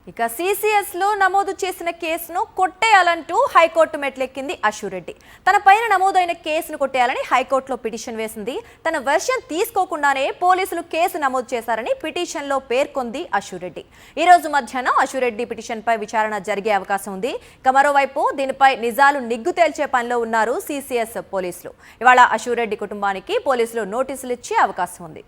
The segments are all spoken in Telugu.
ఇక సిసిఎస్ లో నమోదు చేసిన కేసును కొట్టేయాలంటూ హైకోర్టు మెట్లెక్కింది అశురెడ్డి. తన పైన నమోదైన కేసును కొట్టేయాలని హైకోర్టులో పిటిషన్ వేసింది. తన వెర్షన్ తీసుకోకుండానే పోలీసులు కేసు నమోదు చేశారని పిటిషన్ లో పేర్కొంది అశురెడ్డి. ఈ రోజు మధ్యాహ్నం అశురెడ్డి పిటిషన్ పై విచారణ జరిగే అవకాశం ఉంది. ఇక మరోవైపు దీనిపై నిజాలు నిగ్గు తేల్చే పనిలో ఉన్నారు సిసిఎస్ పోలీసులు. ఇవాళ అశురెడ్డి కుటుంబానికి పోలీసులు నోటీసులు ఇచ్చే అవకాశం ఉంది.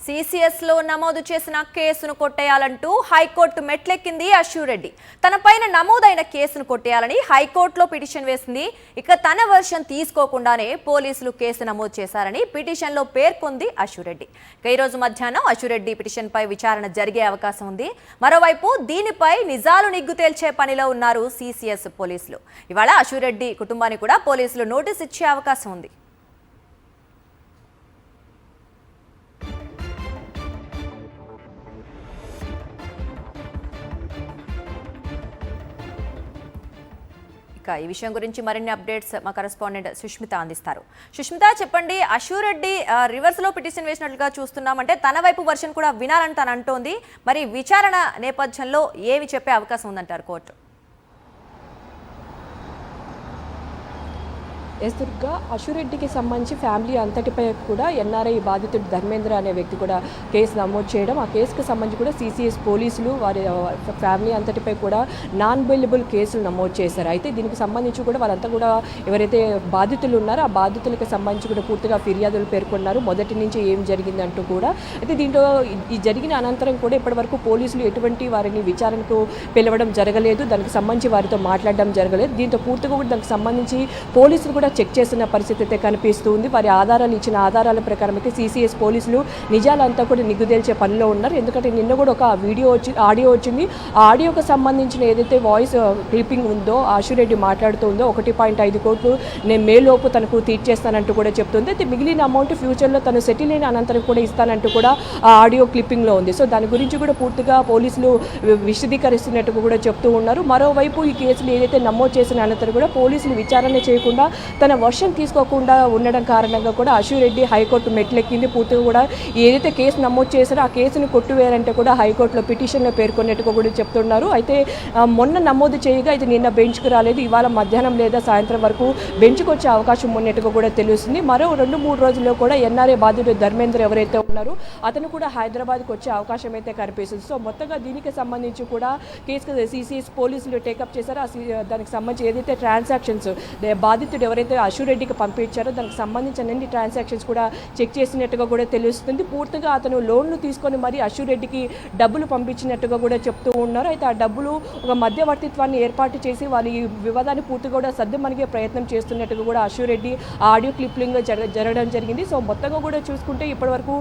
సిసిఎస్ లో నమోదు చేసిన కేసును కొట్టేయాలంటూ హైకోర్టు మెట్లెక్కింది అశురెడ్డి. తన పైన నమోదైన కేసును కొట్టేయాలని హైకోర్టులో పిటిషన్ వేసింది. ఇక తన వర్షన్ తీసుకోకుండానే పోలీసులు కేసు నమోదు చేశారని పిటిషన్ లో పేర్కొంది అశురెడ్డి. ఇక ఈ రోజు మధ్యాహ్నం అశురెడ్డి పిటిషన్ పై విచారణ జరిగే అవకాశం ఉంది. మరోవైపు దీనిపై నిజాలు నిగ్గు తేల్చే పనిలో ఉన్నారు సిసిఎస్ పోలీసులు. ఇవాళ అశురెడ్డి కుటుంబానికి కూడా పోలీసులు నోటీస్ ఇచ్చే అవకాశం ఉంది. ఈ విషయం గురించి మరిన్ని అప్డేట్స్ మా కరెస్పాండెంట్ సుష్మిత అందిస్తారు. సుష్మిత, చెప్పండి, అశురెడ్డి రివర్స్ లో పిటిషన్ వేసినట్లుగా చూస్తున్నామంటే తన వైపు వర్షన్ కూడా వినాలని తను అంటోంది. మరి విచారణ నేపథ్యంలో ఏవి చెప్పే అవకాశం ఉందంటారు కోర్టు? దుర్గా, అశురెడ్డికి సంబంధించి ఫ్యామిలీ అంతటిపై కూడా ఎన్ఆర్ఐ బాధితుడు ధర్మేంద్ర అనే వ్యక్తి కూడా కేసు నమోదు చేయడం, ఆ కేసుకు సంబంధించి కూడా సిసిఎస్ పోలీసులు వారి ఫ్యామిలీ అంతటిపై కూడా నాన్ బెయిలబుల్ కేసులు నమోదు చేశారు. అయితే దీనికి సంబంధించి కూడా వాళ్ళంతా కూడా ఎవరైతే బాధితులు ఉన్నారో ఆ బాధితులకు సంబంధించి కూడా పూర్తిగా ఫిర్యాదులు పేర్కొన్నారు. మొదటి నుంచి ఏం జరిగిందంటూ కూడా. అయితే దీంట్లో ఈ జరిగిన అనంతరం కూడా ఇప్పటివరకు పోలీసులు ఎటువంటి వారిని విచారణకు పిలవడం జరగలేదు, దానికి సంబంధించి వారితో మాట్లాడడం జరగలేదు. దీంతో పూర్తిగా కూడా దానికి సంబంధించి పోలీసులు కూడా చెక్ చేసిన పరిస్థితి అయితే కనిపిస్తుంది. వారి ఆధారాలు ఇచ్చిన ఆధారాల ప్రకారం అయితే సిసిఎస్ పోలీసులు నిజాలంతా కూడా నిగ్గుదేల్చే పనిలో ఉన్నారు. ఎందుకంటే నిన్న కూడా ఒక ఆడియో వచ్చింది. ఆ ఆడియోకి సంబంధించిన ఏదైతే వాయిస్ క్లిప్పింగ్ ఉందో, అశురెడ్డి మాట్లాడుతూ ఉందో 1.5 కోట్లు నేను మేలోపు తనకు తీర్చేస్తానంటూ కూడా చెప్తుంది. అయితే మిగిలిన అమౌంట్ ఫ్యూచర్లో తను సెటిల్ అయిన అనంతరం కూడా ఇస్తానంటూ కూడా ఆ ఆడియో క్లిప్పింగ్లో ఉంది. సో దాని గురించి కూడా పూర్తిగా పోలీసులు విశదీకరిస్తున్నట్టు కూడా చెప్తూ ఉన్నారు. మరోవైపు ఈ కేసులు ఏదైతే నమోదు చేసిన అనంతరం కూడా పోలీసులు విచారణ చేయకుండా తన వర్షన్ తీసుకోకుండా ఉండడం కారణంగా కూడా అశురెడ్డి హైకోర్టు మెట్లెక్కింది. పూర్తిగా కూడా ఏదైతే కేసు నమోదు చేశారో ఆ కేసును కొట్టివేయాలంటే కూడా హైకోర్టులో పిటిషన్లో పేర్కొన్నట్టుగా కూడా చెప్తున్నారు. అయితే మొన్న నమోదు చేయగా అయితే నిన్న బెంచ్కు రాలేదు, ఇవాళ మధ్యాహ్నం లేదా సాయంత్రం వరకు బెంచ్కు వచ్చే అవకాశం ఉన్నట్టుగా కూడా తెలుస్తుంది. మరో 2-3 రోజుల్లో కూడా ఎన్ఆర్ఐ బాధితుడు ధర్మేంద్ర ఎవరైతే ఉన్నారో అతను కూడా హైదరాబాద్కి వచ్చే అవకాశం అయితే కనిపిస్తుంది. సో మొత్తంగా దీనికి సంబంధించి కూడా కేసు సిసిఎస్ పోలీసులు టేకప్ చేశారో దానికి సంబంధించి ఏదైతే ట్రాన్సాక్షన్స్ బాధితుడు ఎవరైతే అశురెడ్డికి పంపించారో దానికి సంబంధించిన అన్ని ట్రాన్సాక్షన్స్ కూడా చెక్ చేసినట్టుగా కూడా తెలుస్తుంది. పూర్తిగా అతను లోన్లు తీసుకొని మరి అశురెడ్డికి డబ్బులు పంపించినట్టుగా కూడా చెప్తూ ఉన్నారు. అయితే ఆ డబ్బులు ఒక మధ్యవర్తిత్వాన్ని ఏర్పాటు చేసి వాళ్ళ ఈ వివాదాన్ని పూర్తిగా కూడా సర్దుమణిగే ప్రయత్నం చేస్తున్నట్టుగా కూడా అశురెడ్డి ఆడియో క్లిప్లింగ్ జరగడం జరిగింది. సో మొత్తంగా కూడా చూసుకుంటే ఇప్పటివరకు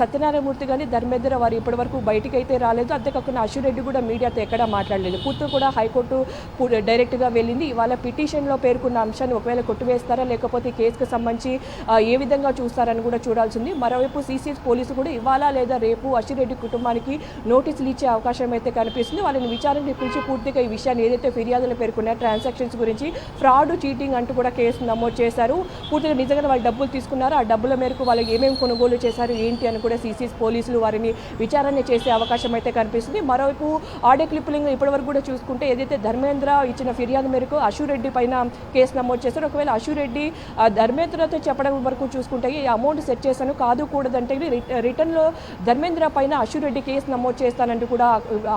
సత్యనారాయణమూర్తి కానీ ధర్మేంద్ర వారు ఇప్పటివరకు బయటికి అయితే రాలేదు. అంతేకాకుండా అశురెడ్డి కూడా మీడియాతో ఎక్కడా మాట్లాడలేదు. పూర్తిగా కూడా హైకోర్టు డైరెక్ట్గా వెళ్ళింది. ఇవాళ పిటిషన్లో పేర్కొన్న అంశాన్ని ఒకవేళ కొట్టివేస్తారా లేకపోతే కేసుకు సంబంధించి ఏ విధంగా చూస్తారని కూడా చూడాల్సింది. మరోవైపు సిసిఎస్ పోలీసు కూడా ఇవాళ లేదా రేపు అశురెడ్డి కుటుంబానికి నోటీసులు ఇచ్చే అవకాశం అయితే కనిపిస్తుంది. వాళ్ళని విచారణ పిలిచి పూర్తిగా ఈ విషయాన్ని ఏదైతే ఫిర్యాదులు పేర్కొన్నారో ట్రాన్సాక్షన్స్ గురించి ఫ్రాడ్, చీటింగ్ అంటూ కూడా కేసు నమోదు చేశారు. పూర్తిగా నిజంగా వాళ్ళు డబ్బులు తీసుకున్నారు, ఆ డబ్బుల మేరకు వాళ్ళు ఏమేమి కొనుగోలు చేశారు ఏంటి అని కూడా సిసిఎస్ పోలీసులు వారిని విచారణ చేసే అవకాశం అయితే కనిపిస్తుంది. మరోవైపు ఆడియో క్లిప్లింగ్ ఇప్పటివరకు కూడా చూసుకుంటే ఏదైతే ధర్మేంద్ర ఇచ్చిన ఫిర్యాదు మేరకు అశురెడ్డి పైన కేసు నమోదు చేశారు. ఒకవేళ అశురెడ్డి ధర్మేంద్రతో చెప్పడం వరకు చూసుకుంటే ఈ అమౌంట్ సెట్ చేశాను కాదు కూడదంటే రిటర్న్లో ధర్మేంద్ర పైన అశురెడ్డి కేసు నమోదు చేస్తానంటూ కూడా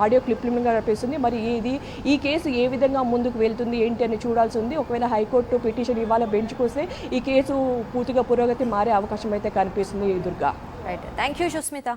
ఆడియో క్లిప్లింగ్ కనిపిస్తుంది. మరి ఈ కేసు ఏ విధంగా ముందుకు వెళ్తుంది ఏంటి అని చూడాల్సి ఉంది. ఒకవేళ హైకోర్టు పిటిషన్ ఇవాళ బెంచ్కు వస్తే ఈ కేసు పూర్తిగా పురోగతి మారే అవకాశం అయితే కనిపిస్తుంది. Durga. Right, thank you Susmitha.